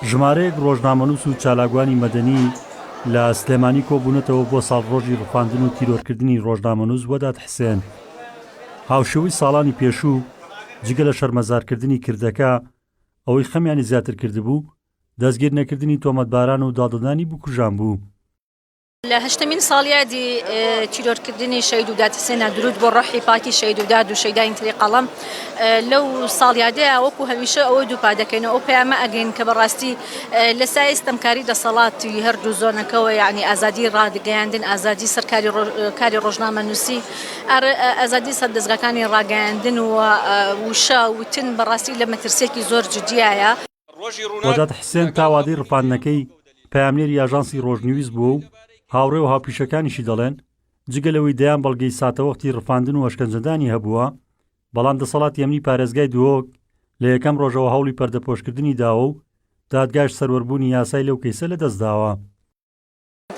ژمارەیەک ڕۆژنامەنووس و چالاکوانی مەدەنی لە سلێمانی کۆبوونەتەوە بۆ ساڵڕۆژی ڕوخاندن و تیرۆرکردنی ڕۆژنامەنووس وەداد حسێن. هاوشێوەی ساڵانی پێشوو جگە لە شەرمەزارکردنی کردەکە ئەوەی خەمیانی زیاتر کردبوو دەستگیر نەکردنی تۆمەتباران و داڵدەدانی بکوژان بوو. لە هەشتمین ساڵیادی تیرۆرکردنی شەید و داد حسێنە درود بۆ ڕۆحی پاکی شەید و داد و شەیداین تری قەڵەم. لەو ساڵیادەیە وەکو هەمیشە ئەوەی دووپا دەکەینەوە ئەو پەیامە ئەگەین کە بەڕاستی لە سای ستەمکاری دەسەڵاتی هەردوو زۆنەکەەوە یعنی ئازادی ڕاگەیاندن، ئازادی سەرکاری کاری ڕۆژنامەنووسی، ئازادی سەردەستگاکانی ڕاگەیاندن و وشە وتن بەڕاستی لە مەترسێکی زۆر جدیایە. وەداد حسێن تاوادەی ڕفاندنەکەی پەیامنێری ئاژانسی ڕۆژنویست بووە و هاوڕێ و هاوپیشەکانیشی دەڵێن جگە لەوەی دەیان بەڵگەی ساتەوەختی ڕفاندن و ئەشکەنجەدانی هەبووە، بەڵام دەسەڵات یەمنی پارێزگای دووەک لە یەکەم ڕۆژەوە هەوڵی پەردەپۆشکردنی داوە و دادگاش سەروەربوونی یاسای لەو کەیسە لەدەستداوە.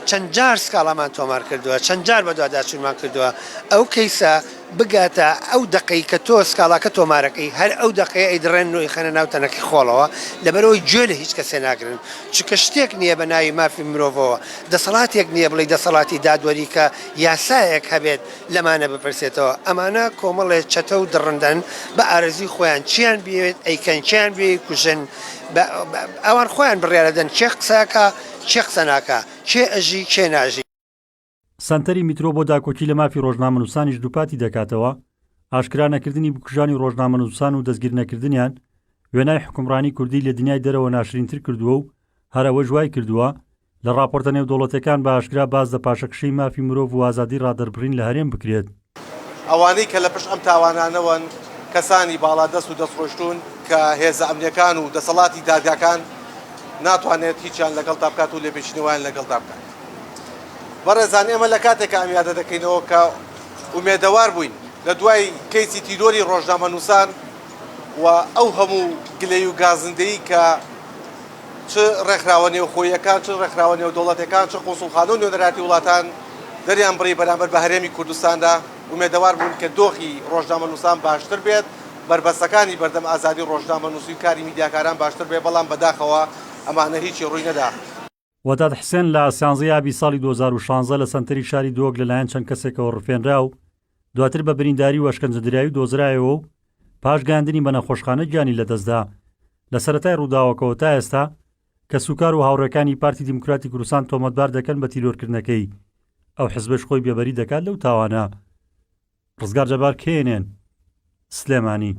چەند جار سکاڵامان تۆمار کردووە، چەند جار بە دوواداچوونمان کردووە ئەو کەیسە بگاتە ئەو دقەی کە تۆ سکاڵاکە تۆمارەکەی هەر ئەو دقەیە ئەیدڕێن و ئەیخەنە ناو تەنەکی خۆڵەوە لەبەرەوەی گوێ لە هیچ کەسێ ناگرن، چونکە شتێک نییە بە ناوی مافی مرۆڤەوە، دەسەڵاتێک نییە بڵێ دەسەڵاتی دادوەری کە یاسایەک هەبێت لەمانە بپرسێتەوە. ئەمانە کۆمەڵێ چەتە و دڕندن بە ئارەزوی خۆیان چیان بێت ئەیکەن چیان بێ کوژن، ئەوان خۆیان بڕیارەدەن چێ قسەکە چێ قسە ناکە، چێ ئەژی چێ ناژی. سەنتەری میترۆ بۆ داکۆکی لە مافی ڕۆژنامەنووسانیش دووپاتی دەکاتەوە. ئاشکرا نەکردنی بکوژانی ڕۆژنامەنووسان و دەستگیر نەکردنیان وێنای حکومڕانی کوردی لە دنیای دەرەوە ناشرینتر کردووە و هەرەوە ژوای کردووە لە ڕاپۆرتە نێودەوڵەتەکان بە ئاشکرا باز لە پاشەکشەی مافی مرۆڤ و ئازادی ڕادەربڕین لە هەرێم بکرێت. ئەوانەی کە لە پشت ئەم تاوانانەوەن کەسانی باڵادەست و دەستڕۆشتون کە هێزە ئەمنیەکان و دەسەڵاتی دادگاکان ناتوانێت هیچیان لەگەڵ تا بکات و لێپێچینەوەیان لەگەڵ تا بکات. بەڕێزان ئێمە لە کاتێکە ئەمیادە دەکەینەوە کە ئومێدەوار بووین لە دوای کەیسی تیرۆری ڕۆژنامەنووسان و ئەو هەموو گلەی و گازندەی کە چ ڕێکخراوە نێوخۆیەکان چ ڕێکخراوە نێودەوڵەتەکان چ قۆسوڵخانە و نێودەراتی وڵاتان دەریان بڕی بەرامبەر بە هەرێمی کوردستاندا ئومێدەوار بوون کە دۆخی ڕۆژنامەنووسان باشتر بێت، بربەستەکانی بەردەم ئازادی ڕۆژنامەنووسی و کاری میدیاکاران باشتر بێت، بەڵام بەداخەوە ئەمانە هیچی ڕووی نەدا. وەداد حسێن لە سیانزەی ئابی ساڵی 2016 لە سەنتەری شاری دۆک لەلایەن چەند کەسێکەوە ڕفێنرا و دواتر بە برینداری و ئەشکەنجەدراوی دۆزرایەوە و پاش گاندنی بە نەخۆشخانە گیانی لەدەستدا. لە سەرەتای ڕووداوەکەوە تا ئێستا کە سوکار و هاوڕێکانی پارتی دیموکراتی کوردستان تۆمەتبار دەکەن بە تیرۆرکردنەکەی، ئەو حیزبش خۆی بێبەری دەکات لەو تاوانە. ڕزگار جەبار کێنێن سلێمانی.